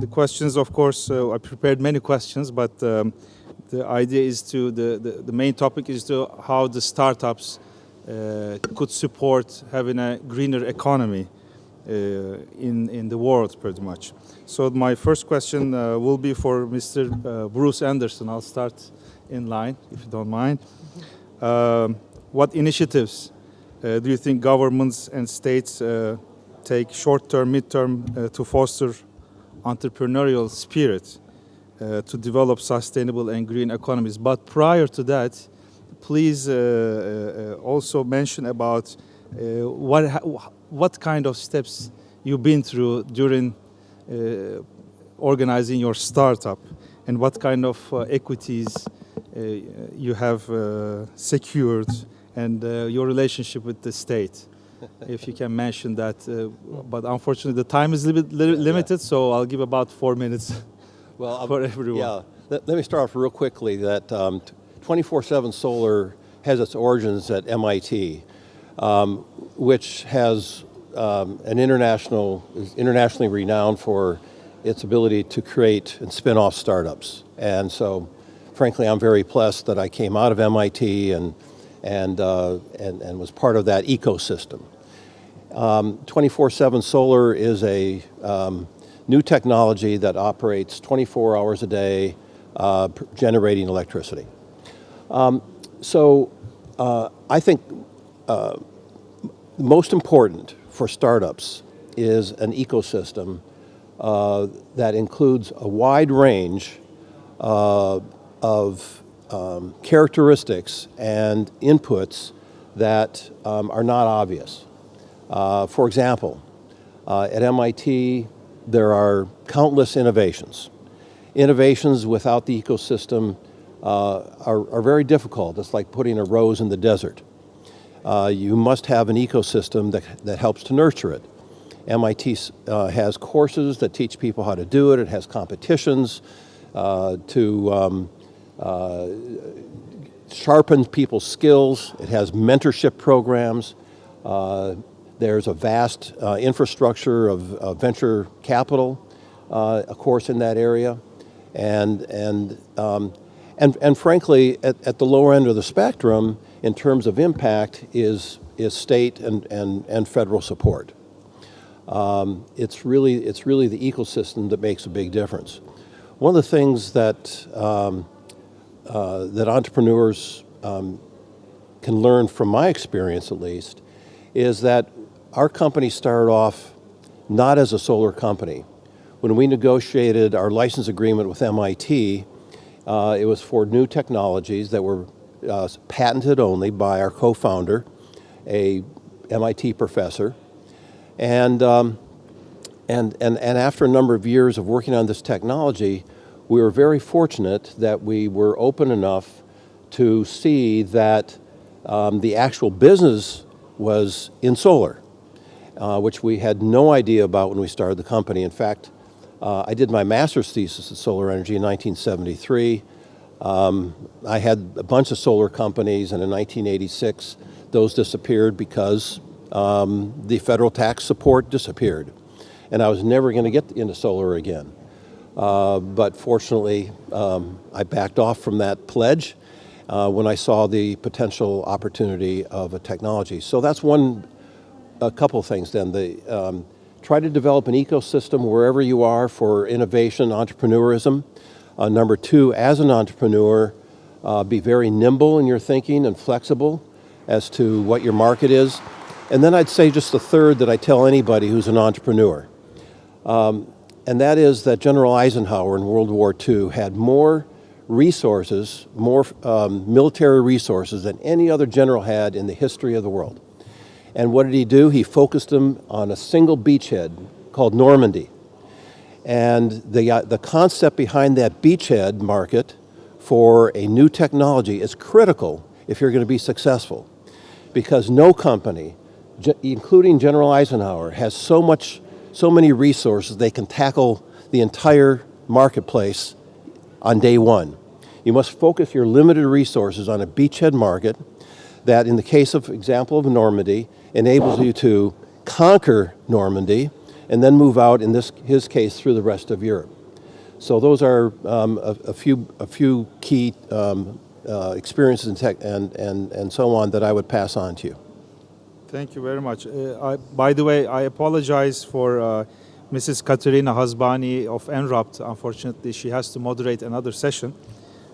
The questions, of course, I prepared many questions, but the idea is the main topic is how the startups could support having a greener economy in the world, pretty much. So my first question will be for Mr. Bruce Anderson. I'll start in line, if you don't mind. What initiatives do you think governments and states take short-term, mid-term to foster entrepreneurial spirit to develop sustainable and green economies? But prior to that, please also mention about what kind of steps you've been through during organizing your startup, and what kind of equities you have secured, and your relationship with the state. If you can mention that, but unfortunately the time is limited, so I'll give about 4 minutes for everyone. Yeah, let me start off real quickly that 24/7 Solar has its origins at MIT, which has is internationally renowned for its ability to create and spin off startups. And so, frankly, I'm very blessed that I came out of MIT and was part of that ecosystem. 24/7 Solar is a new technology that operates 24 hours a day, generating electricity. I think most important for startups is an ecosystem that includes a wide range of characteristics and inputs that are not obvious. For example, at MIT, there are countless innovations. Innovations without the ecosystem are very difficult. It's like putting a rose in the desert. You must have an ecosystem that helps to nurture it. MIT has courses that teach people how to do it. It has competitions to sharpen people's skills. It has mentorship programs. There's a vast infrastructure of venture capital, of course, in that area. And frankly, at the lower end of the spectrum, in terms of impact, is state and federal support. It's really the ecosystem that makes a big difference. One of the things that entrepreneurs can learn from my experience, at least, is that our company started off not as a solar company. When we negotiated our license agreement with MIT, it was for new technologies that were patented only by our co-founder, a MIT professor. And after a number of years of working on this technology, we were very fortunate that we were open enough to see that the actual business was in solar, which we had no idea about when we started the company. In fact, I did my master's thesis in solar energy in 1973. I had a bunch of solar companies, and in 1986, those disappeared because the federal tax support disappeared. And I was never going to get into solar again. But fortunately, I backed off from that pledge when I saw the potential opportunity of a technology. So that's a couple of things then. Try to develop an ecosystem wherever you are for innovation, entrepreneurism. Number two, as an entrepreneur, be very nimble in your thinking and flexible as to what your market is. And then I'd say just the third that I tell anybody who's an entrepreneur. And that is that General Eisenhower in World War II had more resources, more military resources than any other general had in the history of the world. And what did he do? He focused them on a single beachhead called Normandy. And the concept behind that beachhead market for a new technology is critical if you're going to be successful. Because no company, including General Eisenhower, has so many resources they can tackle the entire marketplace on day one. You must focus your limited resources on a beachhead market that, in the case of example of Normandy, enables you to conquer Normandy and then move out, in his case, through the rest of Europe. So those are a few key experiences and so on that I would pass on to you. Thank you very much. By the way, I apologize for Mrs. Katarina Hasbani of Enrupt. Unfortunately, she has to moderate another session.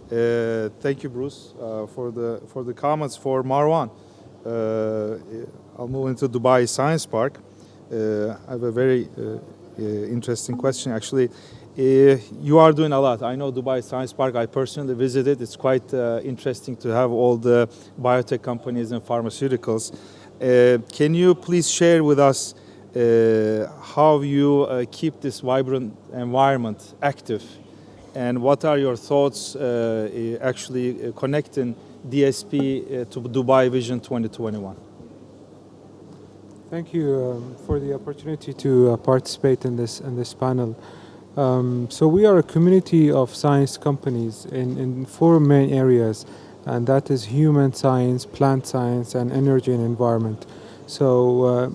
Thank you, Bruce, for the comments. For Marwan, I'll move into Dubai Science Park. I have a very interesting question, actually. You are doing a lot. I know Dubai Science Park. I personally visited. It's quite interesting to have all the biotech companies and pharmaceuticals. Can you please share with us how you keep this vibrant environment active, and what are your thoughts actually connecting DSP to Dubai Vision 2021? Thank you for the opportunity to participate in this panel. So we are a community of science companies in four main areas, and that is human science, plant science, and energy and environment. So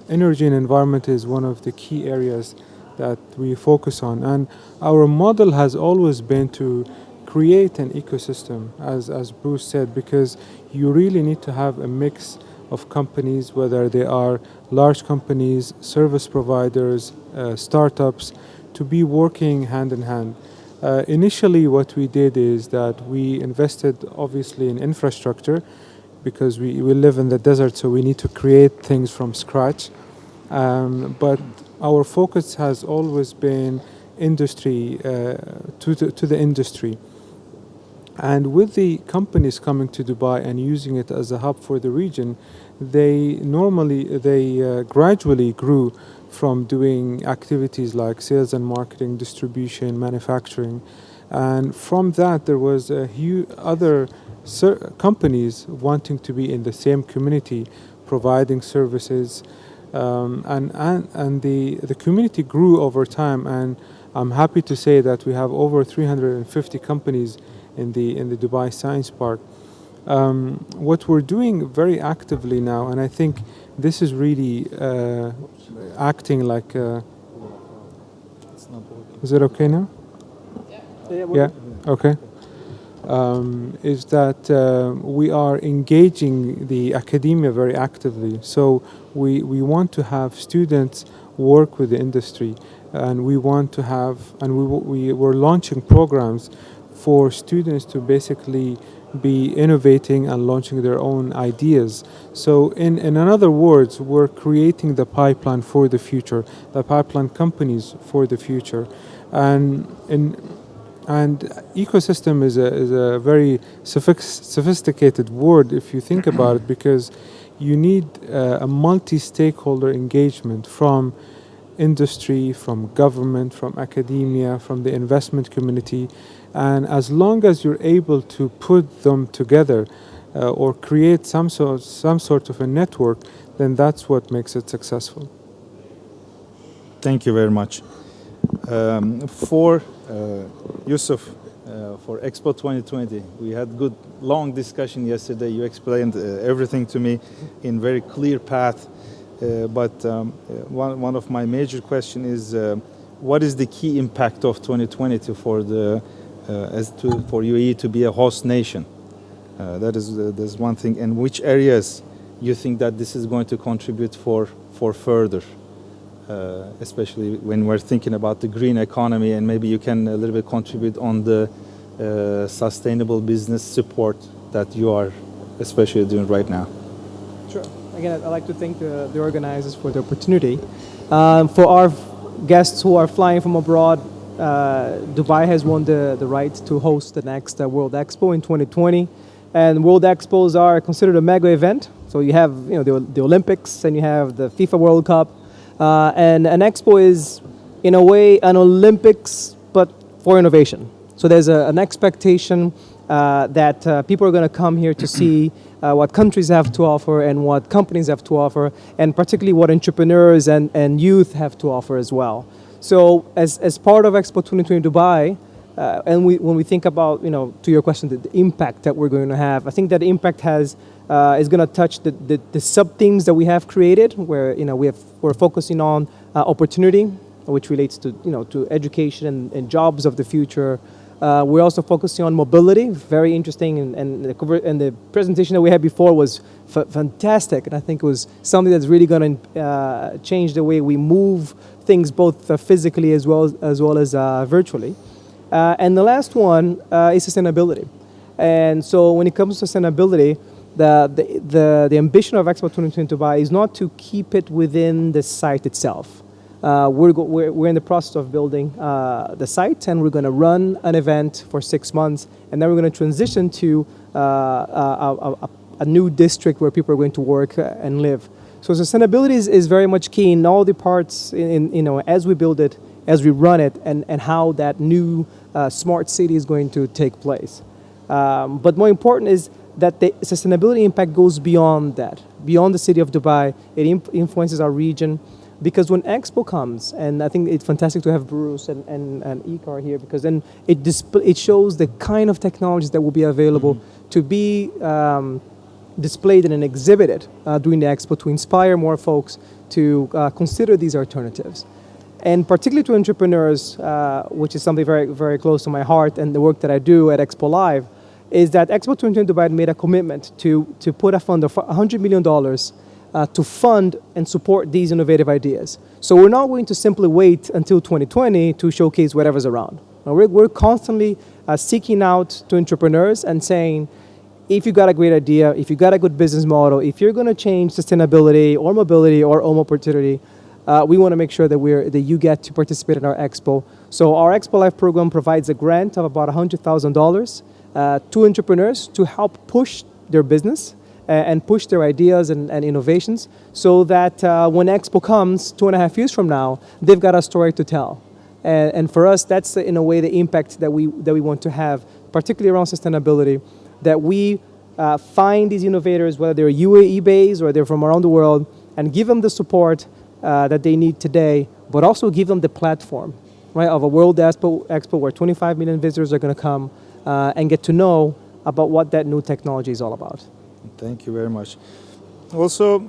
energy and environment is one of the key areas that we focus on, and our model has always been to create an ecosystem, as Bruce said, because you really need to have a mix of companies, whether they are large companies, service providers, startups, to be working hand in hand. Initially, what we did is that we invested obviously in infrastructure, because we live in the desert, so we need to create things from scratch. But our focus has always been industry, to the industry. And with the companies coming to Dubai and using it as a hub for the region, they gradually grew from doing activities like sales and marketing, distribution, manufacturing. And from that, there was a huge other companies wanting to be in the same community, providing services. And the community grew over time, and I'm happy to say that we have over 350 companies in the Dubai Science Park. What we're doing very actively now, and I think this is really acting like is it okay now? Yeah. Okay. Is that we are engaging the academia very actively. So we want to have students work with the industry, and we want to have, and we're launching programs for students to basically be innovating and launching their own ideas. So in other words, we're creating the pipeline for the future, the pipeline companies for the future. And ecosystem is a very sophisticated word if you think about it, because you need a multi-stakeholder engagement from industry, from government, from academia, from the investment community. And as long as you're able to put them together or create some sort of a network, then that's what makes it successful. Thank you very much. For Yousuf, for Expo 2020, we had good long discussion yesterday. You explained everything to me in very clear path. But one of my major question is, what is the key impact of 2020 for for UAE to be a host nation? That's one thing. And which areas you think that this is going to contribute for further? Especially when we're thinking about the green economy, and maybe you can a little bit contribute on the sustainable business support that you are especially doing right now. Sure. Again, I'd like to thank the organizers for the opportunity. For our guests who are flying from abroad, Dubai has won the right to host the next World Expo in 2020. And World Expos are considered a mega event. So you have the Olympics, and you have the FIFA World Cup. And an Expo is, in a way, an Olympics, but for innovation. So there's an expectation that people are going to come here to see what countries have to offer and what companies have to offer, and particularly what entrepreneurs and youth have to offer as well. So as part of Expo 2020 Dubai, and when we think about, to your question, the impact that we're going to have, I think that impact is going to touch the sub-themes that we have created, where we're focusing on opportunity, which relates to to education and jobs of the future. We're also focusing on mobility, very interesting, and the presentation that we had before was fantastic, and I think it was something that's really going to change the way we move things, both physically as well as virtually. And the last one is sustainability. And so when it comes to sustainability, the ambition of Expo 2020 Dubai is not to keep it within the site itself. We're in the process of building the site, and we're going to run an event for 6 months, and then we're going to transition to a new district where people are going to work and live. So sustainability is very much key in all the parts, as we build it, as we run it, and how that new smart city is going to take place. But more important is that the sustainability impact goes beyond that, beyond the city of Dubai. It influences our region. Because when Expo comes, and I think it's fantastic to have Bruce and eKar here, because then it shows the kind of technologies that will be available to be displayed and exhibited during the Expo to inspire more folks to consider these alternatives. And particularly to entrepreneurs, which is something very, very close to my heart, and the work that I do at Expo Live, is that Expo 2020 Dubai made a commitment to put a fund of $100 million to fund and support these innovative ideas. So we're not going to simply wait until 2020 to showcase whatever's around. We're constantly seeking out to entrepreneurs and saying, if you got a great idea, if you got a good business model, if you're going to change sustainability or mobility or home opportunity, we want to make sure that you get to participate in our Expo. So our Expo Live program provides a grant of about $100,000 to entrepreneurs to help push their business and push their ideas and innovations, so that when Expo comes 2.5 years from now, they've got a story to tell. And for us, that's in a way the impact that we want to have, particularly around sustainability, that we find these innovators, whether they're UAE based or they're from around the world, and give them the support that they need today, but also give them the platform, right, of a World Expo where 25 million visitors are going to come and get to know about what that new technology is all about. Thank you very much. Also,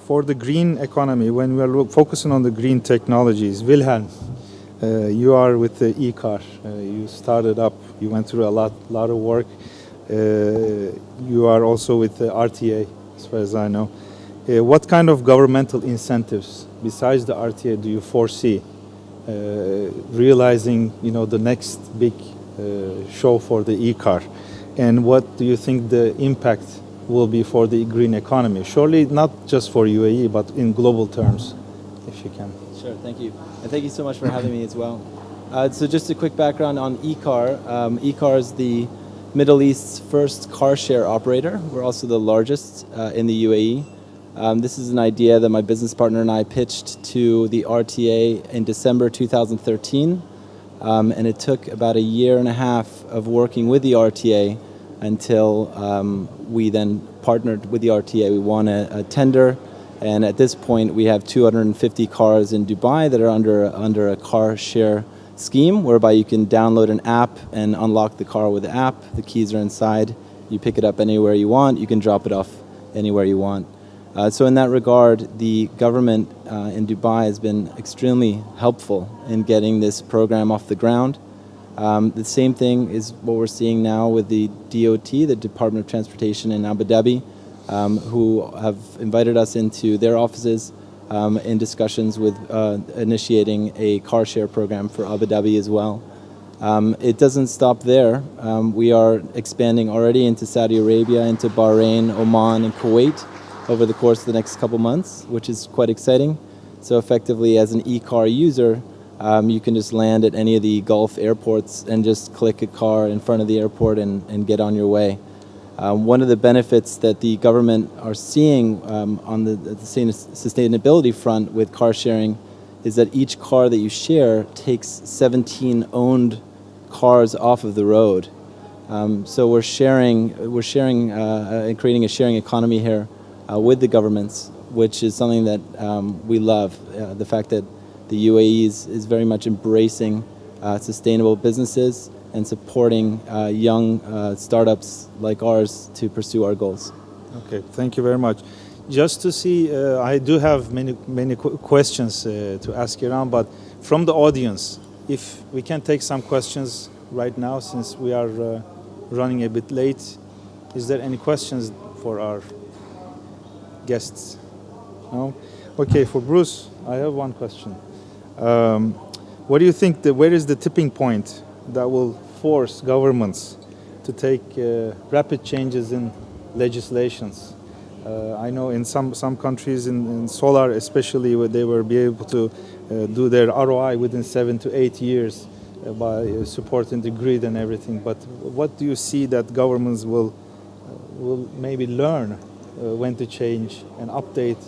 for the green economy, when we are focusing on the green technologies, Vilhelm, you are with the eKar. You started up, you went through a lot of work. You are also with the RTA, as far as I know. What kind of governmental incentives, besides the RTA, do you foresee realizing, the next big show for the eKar? And what do you think the impact will be for the green economy? Surely not just for UAE, but in global terms, if you can. Sure, thank you. And thank you so much for having me as well. So just a quick background on eKar. eKar is the Middle East's first car share operator. We're also the largest in the UAE. This is an idea that my business partner and I pitched to the RTA in December 2013. And it took about 1.5 years of working with the RTA until we then partnered with the RTA. We won a tender, and at this point we have 250 cars in Dubai that are under a car share scheme, whereby you can download an app and unlock the car with the app. The keys are inside. You pick it up anywhere you want. You can drop it off anywhere you want. So in that regard, the government in Dubai has been extremely helpful in getting this program off the ground. The same thing is what we're seeing now with the DOT, the Department of Transportation in Abu Dhabi, who have invited us into their offices in discussions with initiating a car share program for Abu Dhabi as well. It doesn't stop there. We are expanding already into Saudi Arabia, into Bahrain, Oman, and Kuwait over the course of the next couple months, which is quite exciting. So effectively, as an eKar user, you can just land at any of the Gulf airports and just click a car in front of the airport and get on your way. One of the benefits that the government are seeing on the sustainability front with car sharing is that each car that you share takes 17 owned cars off of the road. So we're sharing and creating a sharing economy here with the governments, which is something that we love. The fact that the UAE is very much embracing sustainable businesses and supporting young startups like ours to pursue our goals. Okay, thank you very much. just to see, I do have many questions to ask around, but from the audience, if we can take some questions right now, since we are running a bit late. Is there any questions for our guests? No? Okay, for Bruce, I have one question. What do you think, where is the tipping point that will force governments to take rapid changes in legislations? I know in some countries, in solar especially, where they will be able to do their ROI within 7 to 8 years by supporting the grid and everything. But what do you see that governments will maybe learn when to change and update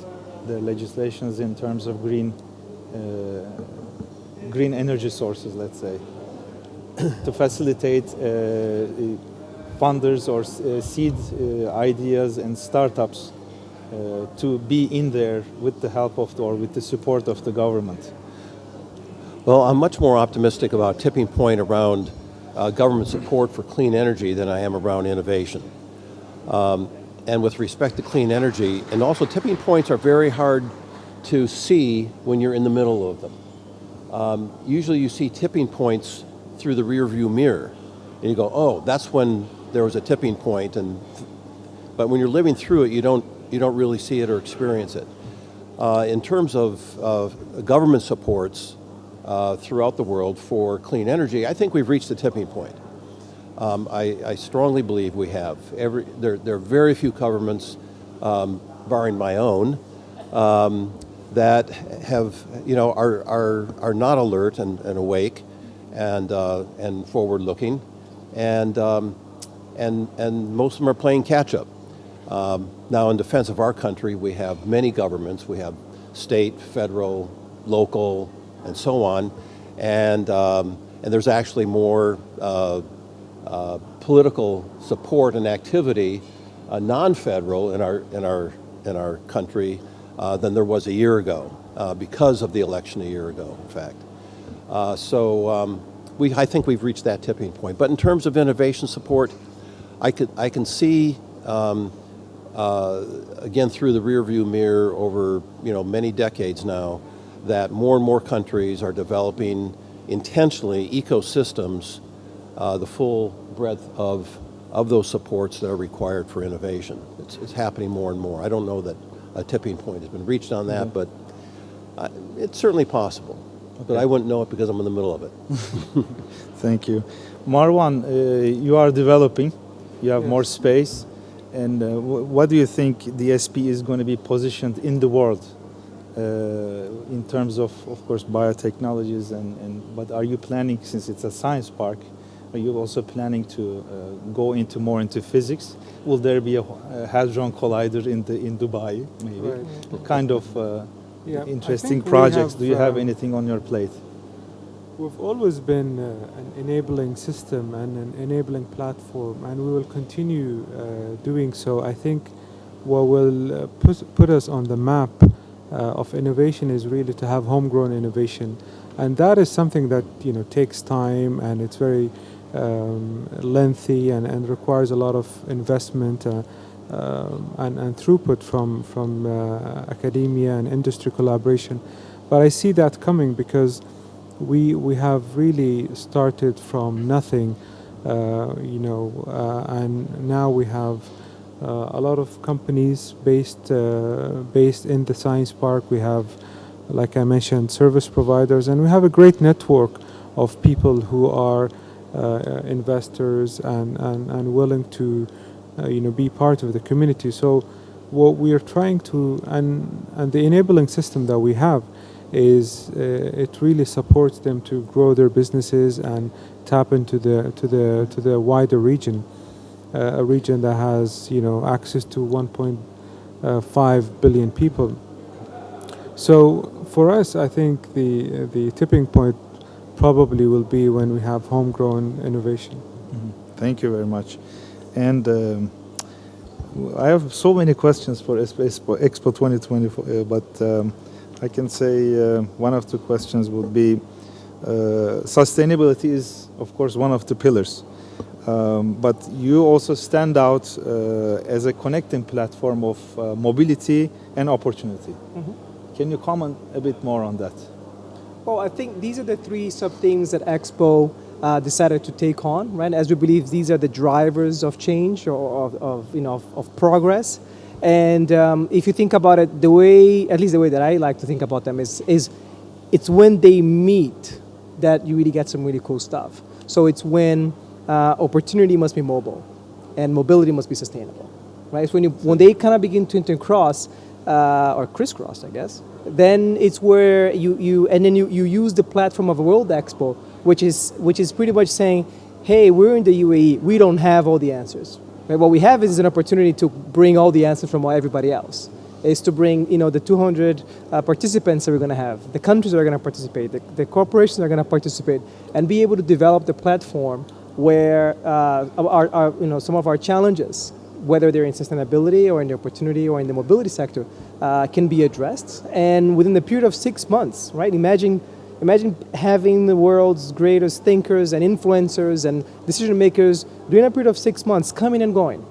their legislations in terms of green energy sources, let's say, to facilitate funders or seed ideas and startups to be in there with the help of or with the support of the government? Well, I'm much more optimistic about tipping point around government support for clean energy than I am around innovation. And with respect to clean energy, and also tipping points are very hard to see when you're in the middle of them. Usually you see tipping points through the rear view mirror, and you go, oh, that's when there was a tipping point. But when you're living through it, you don't really see it or experience it. In terms of government supports throughout the world for clean energy, I think we've reached the tipping point. I strongly believe we have. There are very few governments, barring my own, that have, are not alert and awake and forward-looking, and most of them are playing catch-up. Now, in defense of our country, we have many governments. We have state, federal, local, and so on, and there's actually more political support and activity, non-federal in our country than there was a year ago, because of the election a year ago, in fact. I think we've reached that tipping point. But in terms of innovation support, I can see again through the rearview mirror over many decades now that more and more countries are developing intentionally ecosystems, the full breadth of those supports that are required for innovation. It's happening more and more. I don't know that a tipping point has been reached on that, but it's certainly possible. Okay. But I wouldn't know it because I'm in the middle of it. Thank you. Marwan, you are developing, you have more space, and what do you think the SP is going to be positioned in the world in terms of course, biotechnologies, but are you planning, since it's a science park, are you also planning to go more into physics? Will there be a Hadron Collider in Dubai, maybe? Right. What kind of interesting projects? Do you have anything on your plate? We've always been an enabling system and an enabling platform, and we will continue doing so. I think what will put us on the map of innovation is really to have homegrown innovation, and that is something that takes time, and it's very lengthy and requires a lot of investment and throughput from academia and industry collaboration. But I see that coming because we have really started from nothing, and now we have a lot of companies based in the science park. We have, like I mentioned, service providers, and we have a great network of people who are investors and willing to be part of the community. So what we are trying to, and the enabling system that we have is it really supports them to grow their businesses and tap into the wider region, a region that has access to 1.5 billion people. So for us, I think the tipping point probably will be when we have homegrown innovation. Mm-hmm. Thank you very much. And I have so many questions for Expo 2024, but I can say one of the questions would be sustainability is, of course, one of the pillars. But you also stand out as a connecting platform of mobility and opportunity. Can you comment a bit more on that? Well, I think these are the three sub-themes that Expo decided to take on, right? As we believe these are the drivers of change or of progress. And if you think about it, the way, at least the way that I like to think about them is it's when they meet that you really get some really cool stuff. So it's when opportunity must be mobile and mobility must be sustainable, right? It's when they kind of begin to intercross or crisscross, I guess, then it's where you use the platform of World Expo, which is pretty much saying, hey, we're in the UAE, we don't have all the answers. Right? What we have is an opportunity to bring all the answers from everybody else. Is to bring the 200 participants that we're going to have, the countries that are going to participate, the corporations that are going to participate, and be able to develop the platform where some of our challenges, whether they're in sustainability or in the opportunity or in the mobility sector, can be addressed. And within the period of 6 months, right? Imagine having the world's greatest thinkers and influencers and decision makers during a period of 6 months coming and going.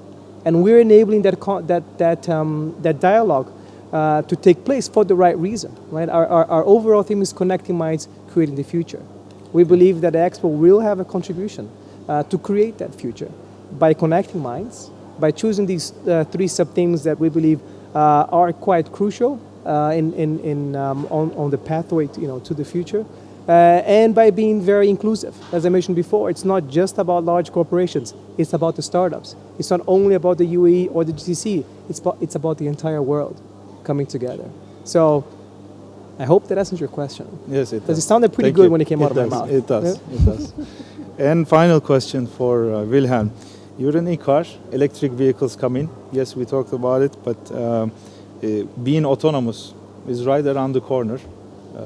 And we're enabling that dialogue to take place for the right reason, right? Our overall theme is connecting minds, creating the future. We believe that the Expo will have a contribution to create that future by connecting minds, by choosing these three sub-themes that we believe are quite crucial on the pathway to the future. And by being very inclusive. As I mentioned before, it's not just about large corporations, it's about the startups. It's not only about the UAE or the GCC, it's about the entire world coming together. So I hope that answers your question. Yes, it does. Because it sounded pretty good when it came out of my mouth. It does, it does. And final question for Vilhelm. You're an eKar, electric vehicles come in. Yes, we talked about it, but being autonomous is right around the corner.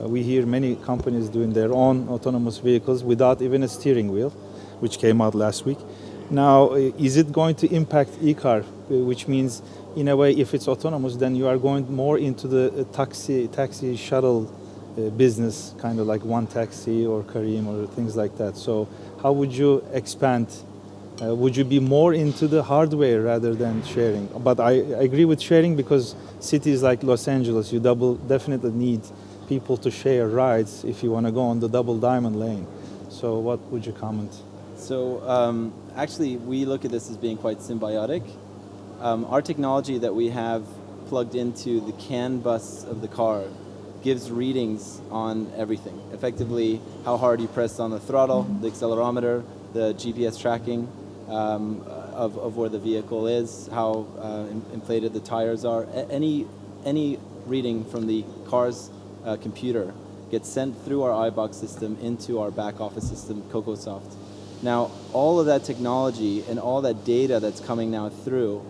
We hear many companies doing their own autonomous vehicles without even a steering wheel, which came out last week. Now, is it going to impact eKar, which means, in a way, if it's autonomous, then you are going more into the taxi shuttle business, kind of like One Taxi or Kareem or things like that. So how would you expand? Would you be more into the hardware rather than sharing? But I agree with sharing because cities like Los Angeles, you definitely need people to share rides if you want to go on the double diamond lane. So what would you comment? So actually, we look at this as being quite symbiotic. Our technology that we have plugged into the CAN bus of the car gives readings on everything. Effectively, how hard you press on the throttle, the accelerometer, the GPS tracking of where the vehicle is, how inflated the tires are. Any reading from the car's computer gets sent through our iBox system into our back office system, CocoSoft. Now, all of that technology and all that data that's coming now through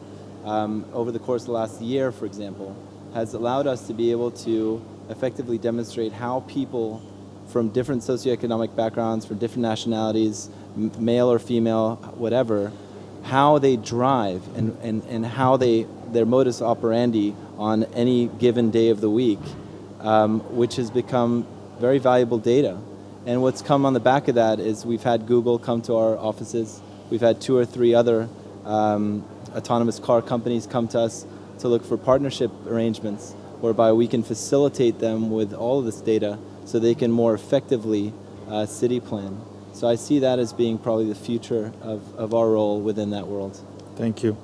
over the course of the last year, for example, has allowed us to be able to effectively demonstrate how people from different socioeconomic backgrounds, from different nationalities, male or female, whatever, how they drive and how their modus operandi on any given day of the week, which has become very valuable data. And what's come on the back of that is we've had Google come to our offices. We've had 2 or 3 other autonomous car companies come to us to look for partnership arrangements whereby we can facilitate them with all of this data so they can more effectively city plan. So I see that as being probably the future of our role within that world. Thank you.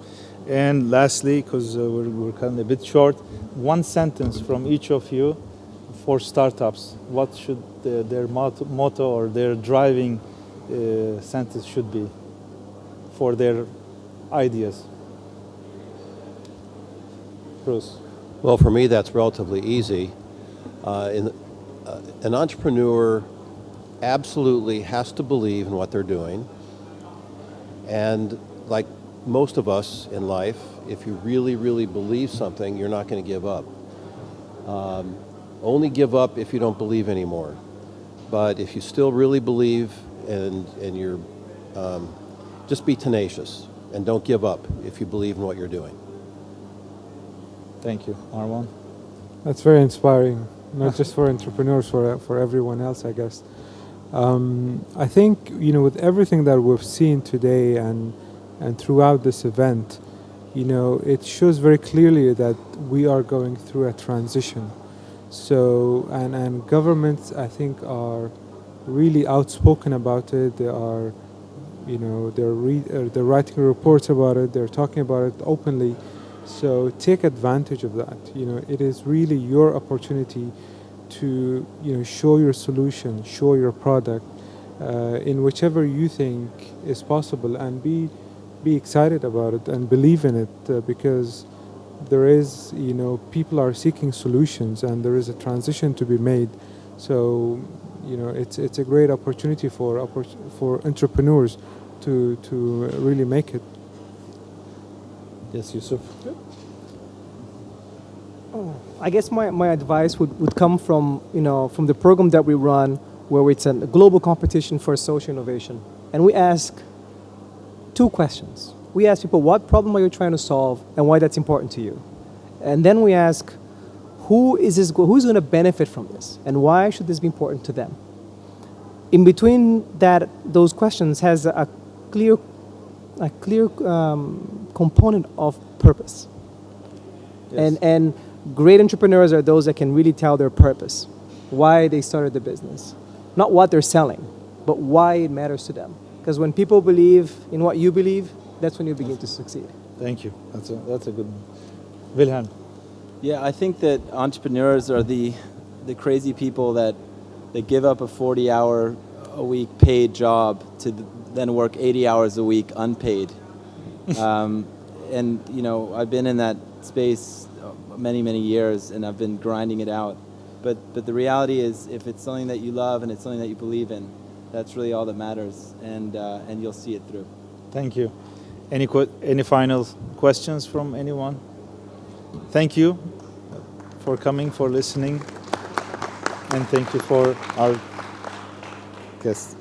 And lastly, because we're kind of a bit short, one sentence from each of you for startups. What should their motto or their driving sentence should be for their ideas? Bruce. Well, for me, that's relatively easy. An entrepreneur absolutely has to believe in what they're doing. And like most of us in life, if you really, really believe something, you're not going to give up. Only give up if you don't believe anymore. But if you still really believe and you're, just be tenacious and don't give up if you believe in what you're doing. Thank you. Marwan? That's very inspiring, not just for entrepreneurs, for everyone else, I guess. I think, with everything that we've seen today and throughout this event, it shows very clearly that we are going through a transition. So, and governments, I think, are really outspoken about it. They are, they're writing reports about it. They're talking about it openly. So take advantage of that. It is really your opportunity to, show your solution, show your product in whichever you think is possible, and be excited about it and believe in it, because there is, people are seeking solutions and there is a transition to be made. So, it's a great opportunity for entrepreneurs to really make it. Yes, Yousuf. I guess my advice would come from from the program that we run, where it's a global competition for social innovation, and we ask two questions. We ask people, what problem are you trying to solve and why that's important to you? And then we ask, who's going to benefit from this and why should this be important to them? In between those questions has a clear component of purpose. Yes. And great entrepreneurs are those that can really tell their purpose, why they started the business. Not what they're selling, but why it matters to them. Because when people believe in what you believe, that's when you begin to succeed. Thank you. That's a good one. Vilhelm. Yeah, I think that entrepreneurs are the crazy people that give up a 40-hour-a-week paid job to then work 80 hours a week unpaid. And I've been in that space many years, and I've been grinding it out. But the reality is, if it's something that you love and it's something that you believe in, that's really all that matters, and you'll see it through. Thank you. Any final questions from anyone? Thank you for coming, for listening, and thank you for our guests.